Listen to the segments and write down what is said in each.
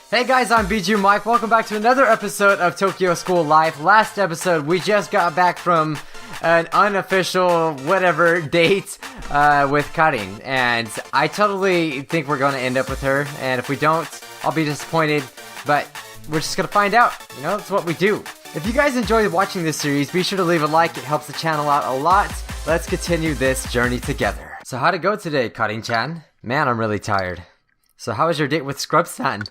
Hey guys, I'm BG Mike. Welcome back to another episode of Tokyo School Life. Last episode, we just got back from an unofficial whatever date with Karin, and I totally think we're going to end up with her, and if we don't, I'll be disappointed, but we're just going to find out. You know, that's what we do. If you guys enjoyed watching this series, be sure to leave a like. It helps the channel out a lot. Let's continue this journey together. So how'd it go today, Karin-chan? Man, I'm really tired. So how was your date with Scrub-san?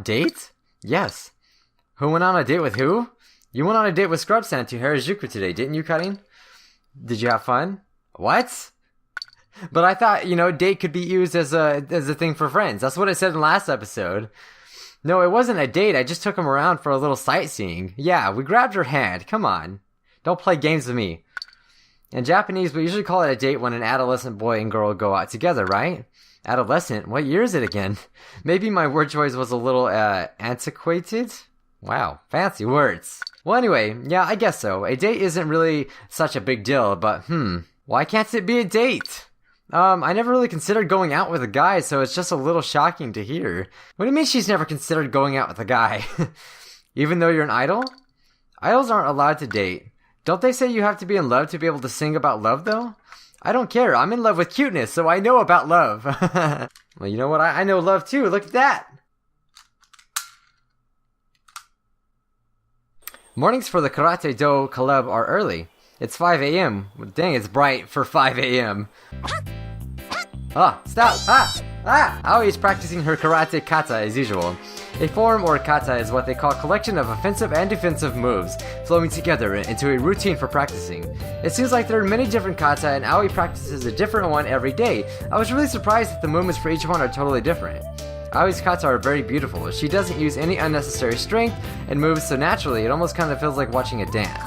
Date? Yes. Who went on a date with who? You went on a date with Scrub-san to Harajuku today, didn't you, Karin? Did you have fun? What? But I thought, you know, date could be used as a thing for friends. That's what I said in the last episode. No, it wasn't a date. I just took him around for a little sightseeing. Yeah, we grabbed her hand. Come on. Don't play games with me. In Japanese, we usually call it a date when an adolescent boy and girl go out together, right? Adolescent? What year is it again? Maybe my word choice was a little, antiquated? Wow, fancy words. Well, anyway, yeah, I guess so. A date isn't really such a big deal, but, why can't it be a date? I never really considered going out with a guy, so it's just a little shocking to hear. What do you mean she's never considered going out with a guy? Even though you're an idol? Idols aren't allowed to date. Don't they say you have to be in love to be able to sing about love, though? I don't care. I'm in love with cuteness, so I know about love. Well, you know what? I know love, too. Look at that. Mornings for the Karate Do Club are early. It's 5 a.m. Dang, it's bright for 5 a.m. Stop! Aoi is practicing her karate kata as usual. A form or kata is what they call a collection of offensive and defensive moves, flowing together into a routine for practicing. It seems like there are many different kata and Aoi practices a different one every day. I was really surprised that the movements for each one are totally different. Aoi's kata are very beautiful. She doesn't use any unnecessary strength and moves so naturally it almost kind of feels like watching a dance.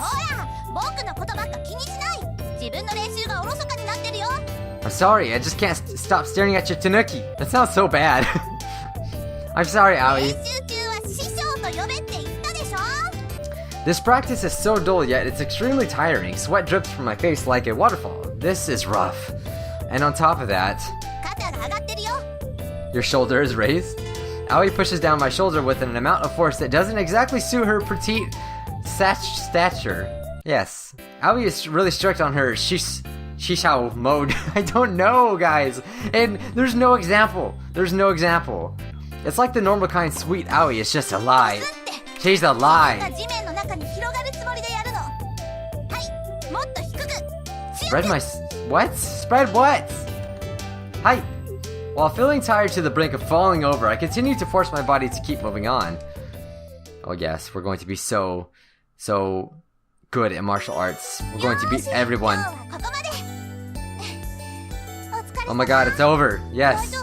I'm sorry, I just can't stop staring at your tanuki. That sounds so bad. I'm sorry, Aoi. This practice is so dull, yet it's extremely tiring. Sweat drips from my face like a waterfall. This is rough. And on top of that, your shoulder is raised? Aoi pushes down my shoulder with an amount of force that doesn't exactly suit her petite stature. Yes, Aoi is really strict on her Shishao mode. I don't know, guys. And there's no example. It's like the normal kind sweet Aoi is just a lie. She's a lie. Spread my... What? Spread what? Hi. While feeling tired to the brink of falling over, I continue to force my body to keep moving on. Oh yes, we're going to be so good at martial arts. We're going to beat everyone. Oh my god, it's over. Yes.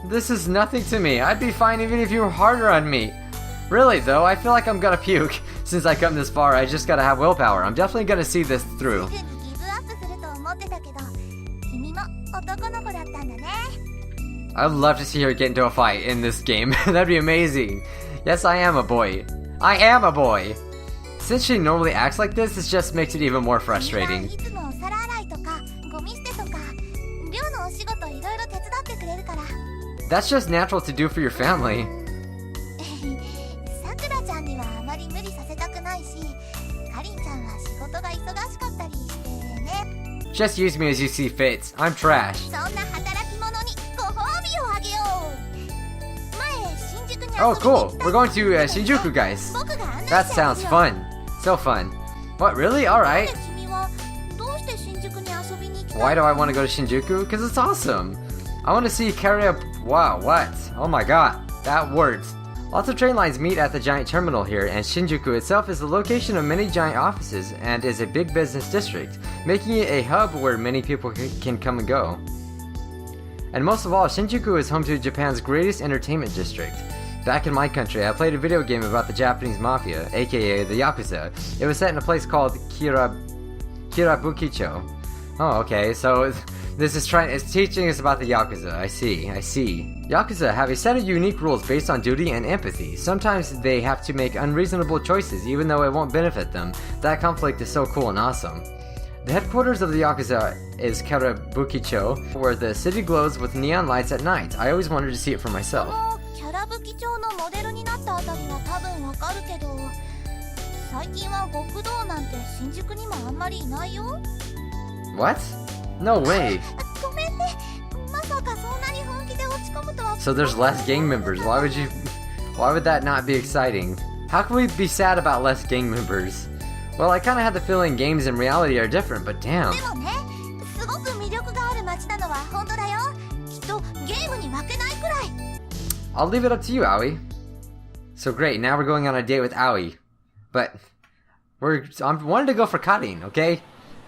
This is nothing to me. I'd be fine even if you were harder on me. Really though, I feel like I'm gonna puke. Since I come this far, I just gotta have willpower. I'm definitely gonna see this through. I'd love to see her get into a fight in this game. That'd be amazing. Yes, I am a boy. I am a boy! Since she normally acts like this, it just makes it even more frustrating. That's just natural to do for your family. Just use me as you see fit. I'm trash. Oh, cool. We're going to Shinjuku, guys. That sounds fun. So fun. What, really? Alright. Why do I want to go to Shinjuku? Because it's awesome. I want to see Wow, what? Oh my god. That words. Lots of train lines meet at the giant terminal here, and Shinjuku itself is the location of many giant offices and is a big business district, making it a hub where many people can come and go. And most of all, Shinjuku is home to Japan's greatest entertainment district. Back in my country, I played a video game about the Japanese mafia, aka the Yakuza. It was set in a place called Kirabukicho. Oh, okay, so it's teaching us about the Yakuza. I see. Yakuza have a set of unique rules based on duty and empathy. Sometimes they have to make unreasonable choices even though it won't benefit them. That conflict is so cool and awesome. The headquarters of the Yakuza is Karabukicho, where the city glows with neon lights at night. I always wanted to see it for myself. キャラブキ町のモデルになったあたりは多分わかるけど、最近は極道なんて新宿にもあんまりいないよ。What? No way. ごめんね。まさかそんなに本気で落ち込むとは。 So there's less gang members. Why would that not be exciting? How can we be sad about less gang members? Well, I kind of had the feeling games and reality are different, but damn. でもね、すごく魅力がある街なのは本当だよ。きっとゲームに負けないくらい。I'll leave it up to you, Aoi. So great, now we're going on a date with Aoi. But I wanted to go for karin, okay?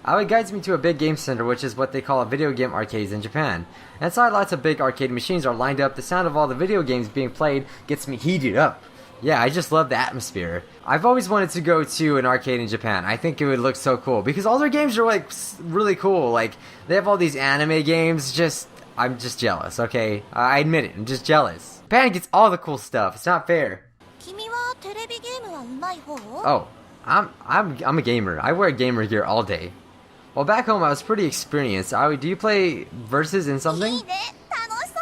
Aoi guides me to a big game center, which is what they call video game arcades in Japan. Inside, lots of big arcade machines are lined up. The sound of all the video games being played gets me heated up. Yeah, I just love the atmosphere. I've always wanted to go to an arcade in Japan. I think it would look so cool because all their games are like really cool. Like they have all these anime games. I'm just jealous. Okay, I admit it. I'm just jealous. Japan gets all the cool stuff. It's not fair. 君はテレビゲームは上手い方? Oh, I'm a gamer. I wear gamer gear all day. Well, back home I was pretty experienced. Aoi, do you play versus in something? いいね、楽しそう。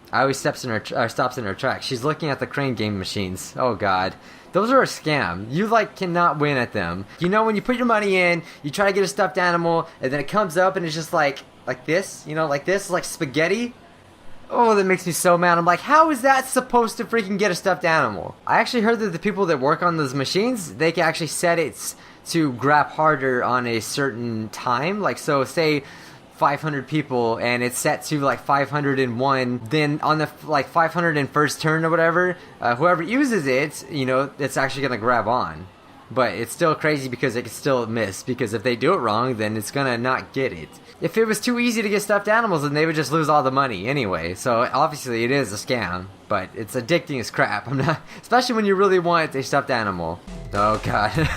Aoi stops in her tracks. She's looking at the crane game machines. Oh god. Those are a scam. You cannot win at them. You know when you put your money in, you try to get a stuffed animal, and then it comes up and it's just like this, like this, like spaghetti. Oh, that makes me so mad. I'm like, how is that supposed to freaking get a stuffed animal? I actually heard that the people that work on those machines, they can actually set it to grab harder on a certain time. Like, so say 500 people and it's set to like 501, then on the like 501st turn or whatever, whoever uses it, it's actually gonna grab on. But it's still crazy because it can still miss, because if they do it wrong, then it's gonna not get it. If it was too easy to get stuffed animals, then they would just lose all the money anyway. So obviously it is a scam, but it's addicting as crap. Especially when you really want a stuffed animal. Oh god.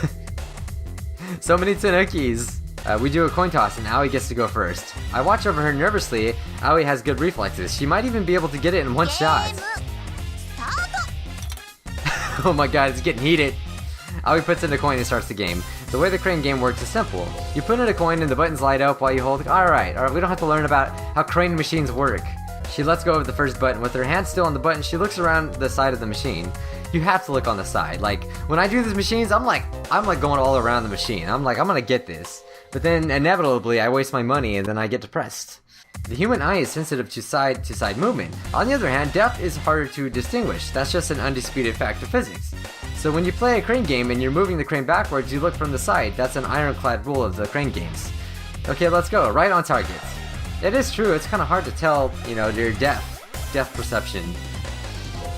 So many tanukis. We do a coin toss and Aoi gets to go first. I watch over her nervously. Aoi has good reflexes. She might even be able to get it in one shot. Oh my god, it's getting heated. Aoi puts in a coin and starts the game. The way the crane game works is simple. You put in a coin and the buttons light up while you hold it. Alright, we don't have to learn about how crane machines work. She lets go of the first button. With her hand still on the button, she looks around the side of the machine. You have to look on the side. Like, when I do these machines, I'm like going all around the machine. I'm like, I'm gonna get this. But then, inevitably, I waste my money and then I get depressed. The human eye is sensitive to side-to-side movement. On the other hand, depth is harder to distinguish. That's just an undisputed fact of physics. So when you play a crane game and you're moving the crane backwards, you look from the side. That's an ironclad rule of the crane games. Okay, let's go. Right on target. It is true, it's kind of hard to tell, your depth perception.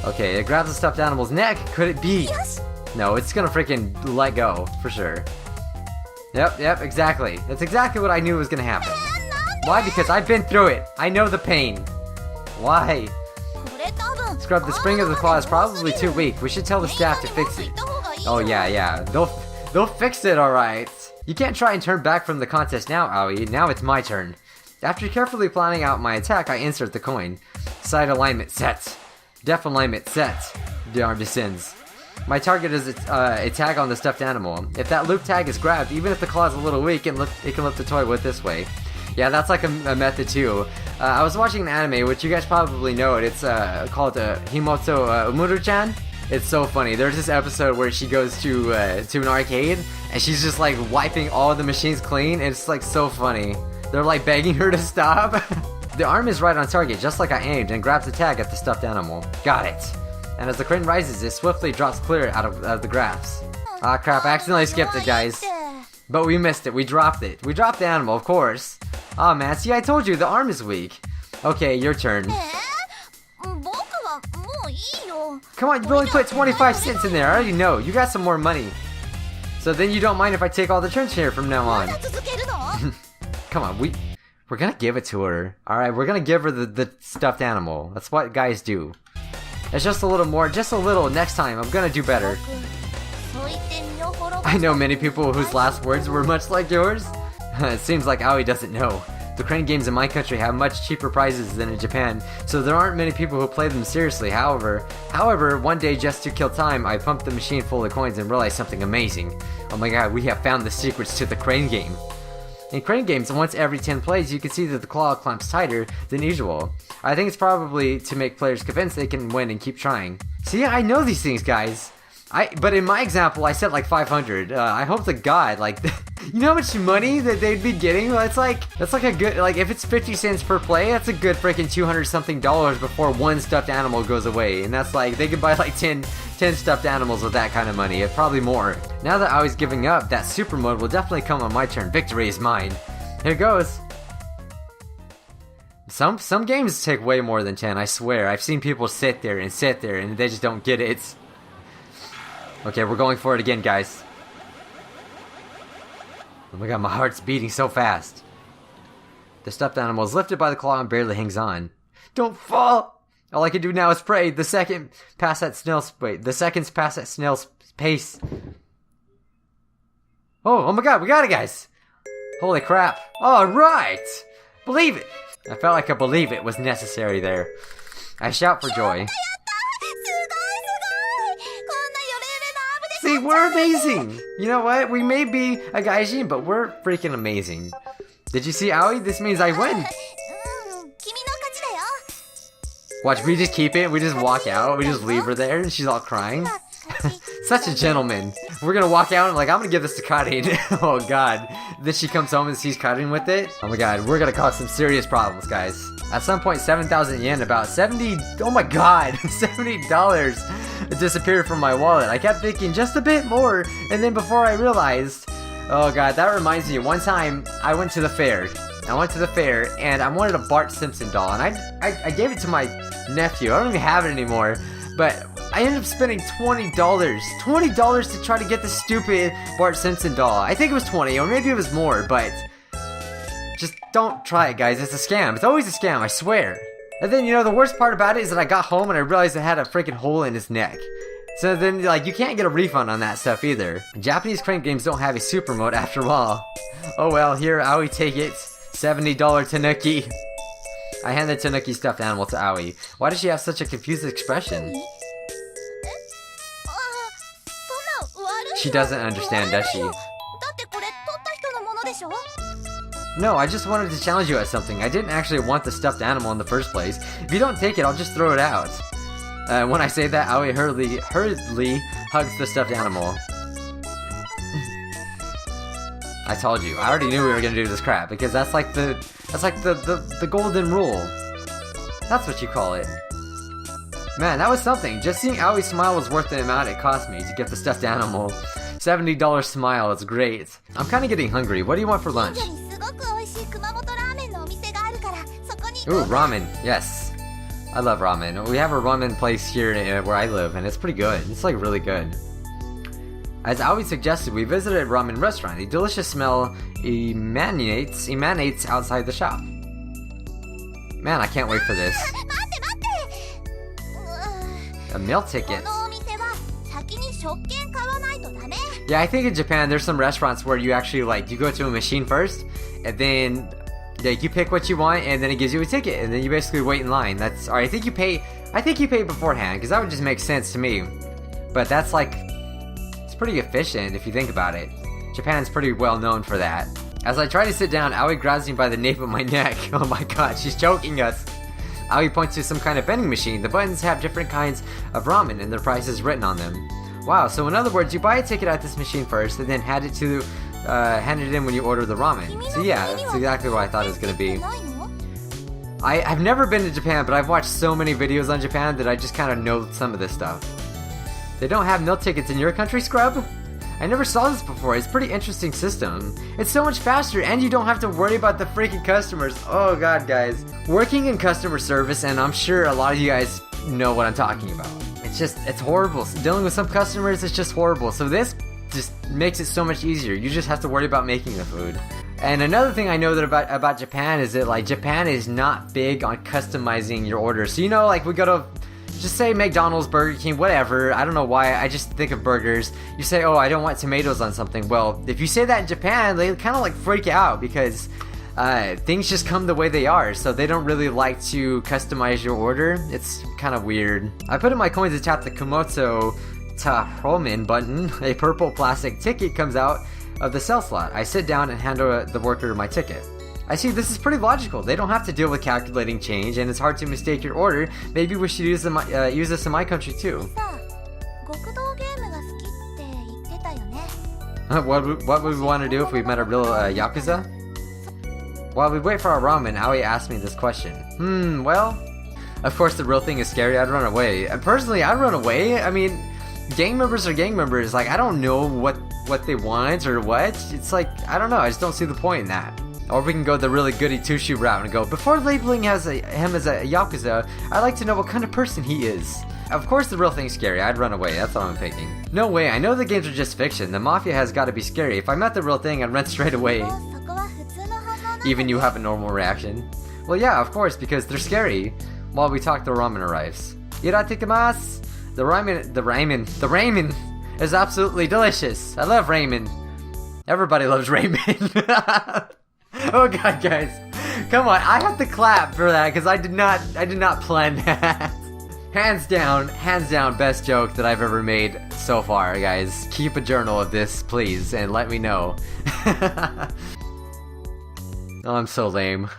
Okay, it grabs the stuffed animal's neck. Could it be? Yes. No, it's gonna freaking let go, for sure. Yep, exactly. That's exactly what I knew was gonna happen. Why? Because I've been through it. I know the pain. Why? Scrub, the spring of the claw is probably too weak. We should tell the staff to fix it. Oh yeah. They'll fix it, alright. You can't try and turn back from the contest now, Aoi. Now it's my turn. After carefully planning out my attack, I insert the coin. Side alignment set. Depth alignment set. The arm descends. My target is a tag on the stuffed animal. If that loop tag is grabbed, even if the claw is a little weak, it can lift the toy with this way. Yeah, that's like a method too. I was watching an anime, which you guys probably know it. It's called Himoto Umuru-chan. It's so funny. There's this episode where she goes to an arcade, and she's just like wiping all the machines clean, and it's like so funny. They're like begging her to stop. The arm is right on target, just like I aimed, and grabs the tag at the stuffed animal. Got it. And as the crane rises, it swiftly drops clear out of the grass. Ah crap, I accidentally skipped it, guys. But we missed it, we dropped it. We dropped the animal, of course. Aw man, see, I told you, the arm is weak. Okay, your turn. Come on, you only put 25 cents in there, I already know. You got some more money. So then you don't mind if I take all the turns here from now on. Come on, we're gonna give it to her. Alright, we're gonna give her the stuffed animal. That's what guys do. It's just a little more, just a little. Next time, I'm gonna do better. I know many people whose last words were much like yours. It seems like Aoi doesn't know. The crane games in my country have much cheaper prices than in Japan, so there aren't many people who play them seriously. However, one day just to kill time, I pumped the machine full of coins and realized something amazing. Oh my god, we have found the secrets to the crane game. In crane games, once every 10 plays, you can see that the claw clamps tighter than usual. I think it's probably to make players convinced they can win and keep trying. See, I know these things, guys. But in my example, I set like 500. I hope to God, like, you know how much money that they'd be getting? That's like a good, like, if it's 50 cents per play, that's a good freaking $200-something before one stuffed animal goes away. And that's like, they could buy like 10 stuffed animals with that kind of money, probably more. Now that I was giving up, that super mode will definitely come on my turn. Victory is mine. Here goes. Some games take way more than 10, I swear. I've seen people sit there and they just don't get it. Okay, we're going for it again, guys. Oh my god, my heart's beating so fast. The stuffed animal is lifted by the claw and barely hangs on. Don't fall! All I can do now is pray. The seconds pass at snail's pace. Oh my god, we got it, guys! Holy crap. Alright! Believe it! I felt like a believe it was necessary there. I shout for joy. See, we're amazing! You know what? We may be a gaijin, but we're freaking amazing. Did you see Aoi? This means I win! Watch, we just keep it, we just walk out, we just leave her there, and she's all crying. Such a gentleman. We're gonna walk out and like, I'm gonna give this to Karin. Oh god. Then she comes home and sees Karin with it. Oh my god, we're gonna cause some serious problems, guys. At some point, 7,000 yen, about 70, oh my god, $70 disappeared from my wallet. I kept thinking just a bit more, and then before I realized, oh god, that reminds me, one time, I went to the fair, and I wanted a Bart Simpson doll, and I gave it to my nephew. I don't even have it anymore, but I ended up spending $20 to try to get this stupid Bart Simpson doll. I think it was 20, or maybe it was more, but just don't try it, guys. It's a scam. It's always a scam, I swear. And then, you know, the worst part about it is that I got home and I realized it had a freaking hole in his neck. So then, like, you can't get a refund on that stuff either. Japanese crane games don't have a super mode after all. Oh well, here, Aoi, take it. $70 Tanuki. I hand the Tanuki stuffed animal to Aoi. Why does she have such a confused expression? She doesn't understand, does she? No, I just wanted to challenge you at something. I didn't actually want the stuffed animal in the first place. If you don't take it, I'll just throw it out. When I say that, Aoi hurriedly hugs the stuffed animal. I told you. I already knew we were gonna do this crap because that's like the golden rule. That's what you call it. Man, that was something. Just seeing Aoi's smile was worth the amount it cost me to get the stuffed animal. $70 smile, it's great. I'm kinda getting hungry. What do you want for lunch? Ooh, ramen. Yes. I love ramen. We have a ramen place here where I live, and it's pretty good. It's like really good. As Aoi suggested, we visited a ramen restaurant. A delicious smell emanates outside the shop. Man, I can't wait for this. A meal ticket. Yeah, I think in Japan there's some restaurants where you actually you go to a machine first, and then you pick what you want, and then it gives you a ticket, and then you basically wait in line. Or I think you pay beforehand, because that would just make sense to me. But that's it's pretty efficient if you think about it. Japan's pretty well known for that. As I try to sit down, Aoi grabs me by the nape of my neck. Oh my god, she's choking us. Aoi points to some kind of vending machine. The buttons have different kinds of ramen and their prices written on them. Wow, so in other words, you buy a ticket at this machine first, and then hand it in when you order the ramen. So yeah, that's exactly what I thought it was gonna be. I've never been to Japan, but I've watched so many videos on Japan that I just kind of know some of this stuff. They don't have meal tickets in your country, Scrub? I never saw this before. It's a pretty interesting system. It's so much faster, and you don't have to worry about the freaking customers. Oh god, guys. Working in customer service, and I'm sure a lot of you guys know what I'm talking about. It's horrible. Dealing with some customers is just horrible. So this just makes it so much easier. You just have to worry about making the food. And another thing I know that about Japan is that Japan is not big on customizing your orders. So we go to just say McDonald's, Burger King, whatever. I don't know why. I just think of burgers. You say, oh, I don't want tomatoes on something. Well, if you say that in Japan, they kind of freak out because things just come the way they are, so they don't really like to customize your order. It's kind of weird. I put in my coins to tap the Komoto Tahomin button. A purple plastic ticket comes out of the sell slot. I sit down and hand the worker my ticket. I see this is pretty logical. They don't have to deal with calculating change, and it's hard to mistake your order. Maybe we should use this in my country too. What would we want to do if we met a real Yakuza? While we wait for our ramen, Aoi asked me this question. Well, of course the real thing is scary. I'd run away. Personally, I'd run away. I mean, gang members are gang members. Like, I don't know what they want or what. It's like, I don't know. I just don't see the point in that. Or we can go the really goody two-shoe route and go, before labeling him as a Yakuza, I'd like to know what kind of person he is. Of course the real thing's scary. I'd run away. That's all I'm thinking. No way. I know the games are just fiction. The Mafia has got to be scary. If I met the real thing, I'd run straight away. Even you have a normal reaction. Well, yeah, of course, because they're scary. While we talk, the ramen arrives. Iratikimasu! The ramen is absolutely delicious. I love ramen. Everybody loves ramen. Oh god, guys. Come on, I have to clap for that because I did not plan that. Hands down, best joke that I've ever made so far, guys. Keep a journal of this, please, and let me know. Oh, I'm so lame.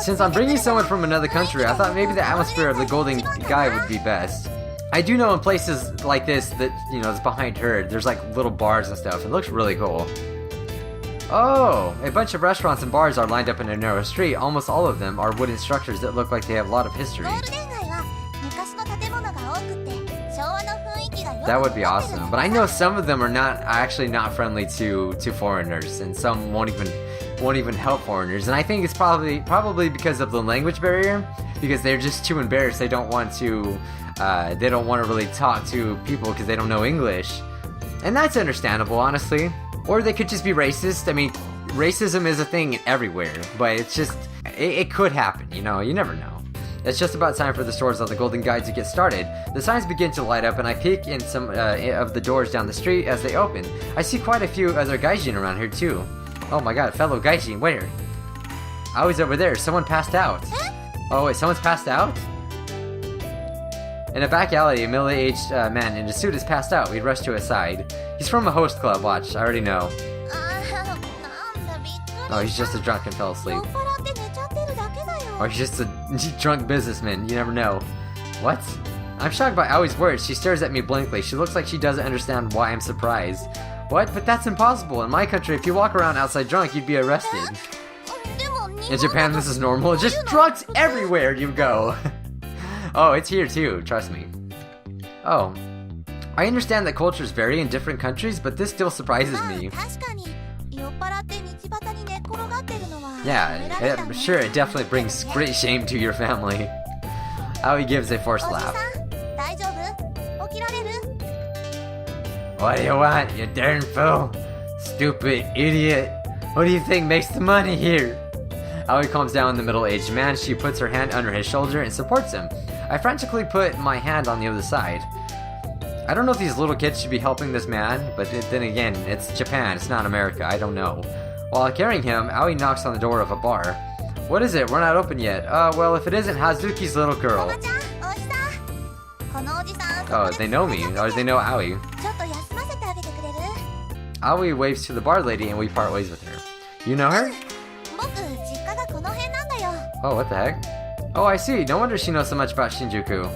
Since I'm bringing someone from another country, I thought maybe the atmosphere of the Golden Guy would be best. I do know in places like this that, you know, it's behind her, there's like little bars and stuff. It looks really cool. Oh, a bunch of restaurants and bars are lined up in a narrow street. Almost all of them are wooden structures that look like they have a lot of history. That would be awesome, but I know some of them are actually not friendly to foreigners, and some won't even help foreigners. And I think it's probably because of the language barrier, because they're just too embarrassed. They don't want to really talk to people because they don't know English, and that's understandable, honestly. Or they could just be racist. I mean, racism is a thing everywhere, but it's just it could happen. You know, you never know. It's just about time for the stores on the Golden Guide to get started. The signs begin to light up, and I peek in some of the doors down the street as they open. I see quite a few other gaijin around here too. Oh my god, fellow gaijin, where? Oh, he's over there. Someone passed out. Oh wait, someone's passed out? In a back alley, a middle-aged man in a suit is passed out. We rush to his side. He's from a host club, watch. I already know. Oh, he's just a drunk and fell asleep. Or he's just a drunk businessman, you never know. What? I'm shocked by Aoi's words. She stares at me blankly. She looks like she doesn't understand why I'm surprised. What? But that's impossible. In my country, if you walk around outside drunk, you'd be arrested. In Japan, this is normal. Just drunks everywhere you go. Oh, it's here too, trust me. Oh. I understand that cultures vary in different countries, but this still surprises me. Yeah, I'm sure it definitely brings great shame to your family. Aoi gives a forced laugh. What do you want, you darn fool? Stupid idiot. What do you think makes the money here? Aoi calms down the middle-aged man. She puts her hand under his shoulder and supports him. I frantically put my hand on the other side. I don't know if these little kids should be helping this man, but then again, it's Japan, it's not America, I don't know. While carrying him, Aoi knocks on the door of a bar. What is it? We're not open yet. Well, if it isn't Hazuki's little girl. Oh, they know me, or they know Aoi. Aoi waves to the bar lady and we part ways with her. You know her? Oh, what the heck? Oh, I see. No wonder she knows so much about Shinjuku.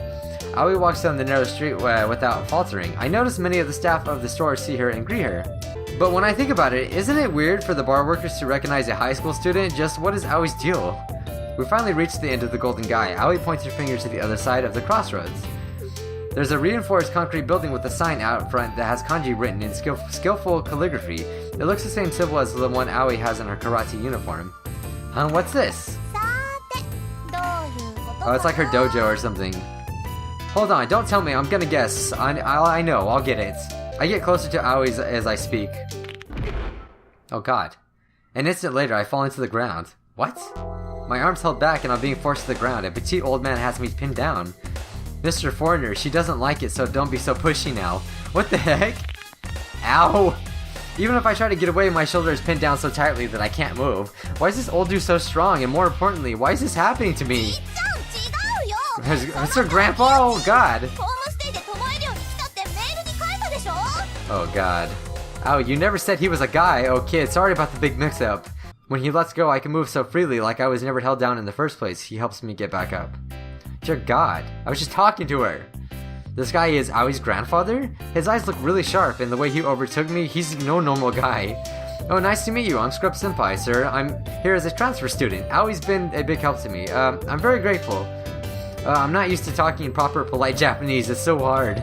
Aoi walks down the narrow street without faltering. I notice many of the staff of the store see her and greet her. But when I think about it, isn't it weird for the bar workers to recognize a high school student? Just what is Aoi's deal? We finally reach the end of the Golden Guy. Aoi points her finger to the other side of the crossroads. There's a reinforced concrete building with a sign out front that has kanji written in skillful calligraphy. It looks the same symbol as the one Aoi has in her karate uniform. Huh, what's this? Oh, it's like her dojo or something. Hold on, don't tell me, I'm gonna guess. I know, I'll get it. I get closer to Aoi as I speak. Oh god. An instant later, I fall into the ground. What? My arm's held back and I'm being forced to the ground. A petite old man has me pinned down. Mr. Foreigner, she doesn't like it, so don't be so pushy now. What the heck? Ow! Even if I try to get away, my shoulder is pinned down so tightly that I can't move. Why is this old dude so strong? And more importantly, why is this happening to me? ちゃん違うよ Mr. Grandpa, oh god. ホームステイで泊まれるように来たってメールに書いたでしょ Oh god. Oh, you never said he was a guy. Oh kid, sorry about the big mix-up. When he lets go, I can move so freely like I was never held down in the first place. He helps me get back up. Dear god, I was just talking to her. This guy is Aoi's grandfather? His eyes look really sharp, and the way he overtook me, he's no normal guy. Oh, nice to meet you. I'm Scrub Senpai, sir. I'm here as a transfer student. Aoi's been a big help to me. I'm very grateful. I'm not used to talking in proper, polite Japanese. It's so hard.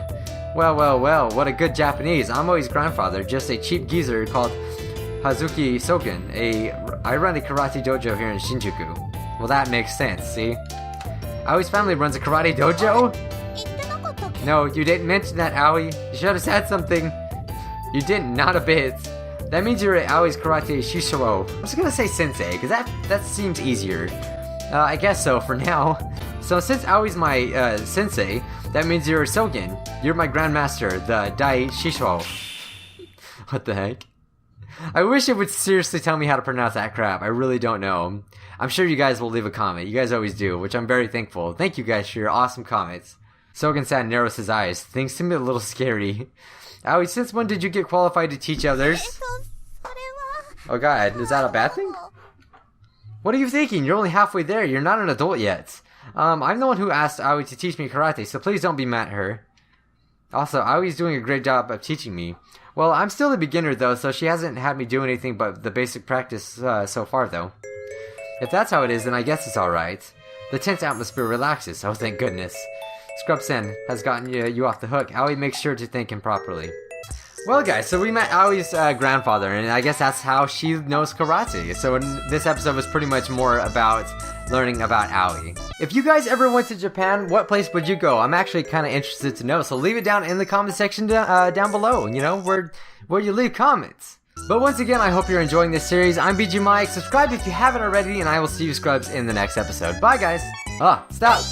Well, what a good Japanese. I'm Aoi's grandfather, just a cheap geezer called Hazuki Soken. I run a karate dojo here in Shinjuku. Well, that makes sense, see? Aoi's family runs a karate dojo? 言ってなかったっけ No, you didn't mention that, Aoi. You should have said something. You didn't, not a bit. That means you're at Aoi's karate shisho. I'm just gonna say sensei, because that seems easier. I guess so for now. So since Aoi's my sensei, that means you're Sogen. You're my grandmaster, the Dai Shisho. What the heck? I wish it would seriously tell me how to pronounce that crap. I really don't know. I'm sure you guys will leave a comment. You guys always do, which I'm very thankful. Thank you guys for your awesome comments. Sogen-san narrows his eyes. Things seem a little scary. Aoi, since when did you get qualified to teach others? それは Oh god, is that a bad thing? What are you thinking? You're only halfway there. You're not an adult yet. I'm the one who asked Aoi to teach me karate, so please don't be mad at her. Also, Aoi's doing a great job of teaching me. Well, I'm still a beginner though, so she hasn't had me do anything but the basic practice so far though. If that's how it is, then I guess it's alright. The tense atmosphere relaxes, oh thank goodness. Scrub-sen has gotten you off the hook. Aoi makes sure to thank him properly. Well guys, so we met Aoi's grandfather, and I guess that's how she knows karate. So this episode was pretty much more about learning about Aoi. If you guys ever went to Japan, what place would you go? I'm actually kind of interested to know, so leave it down in the comment section down below, you know, where you leave comments. But once again, I hope you're enjoying this series. I'm BG Mike. Subscribe if you haven't already, and I will see you scrubs in the next episode. Bye guys! Stop!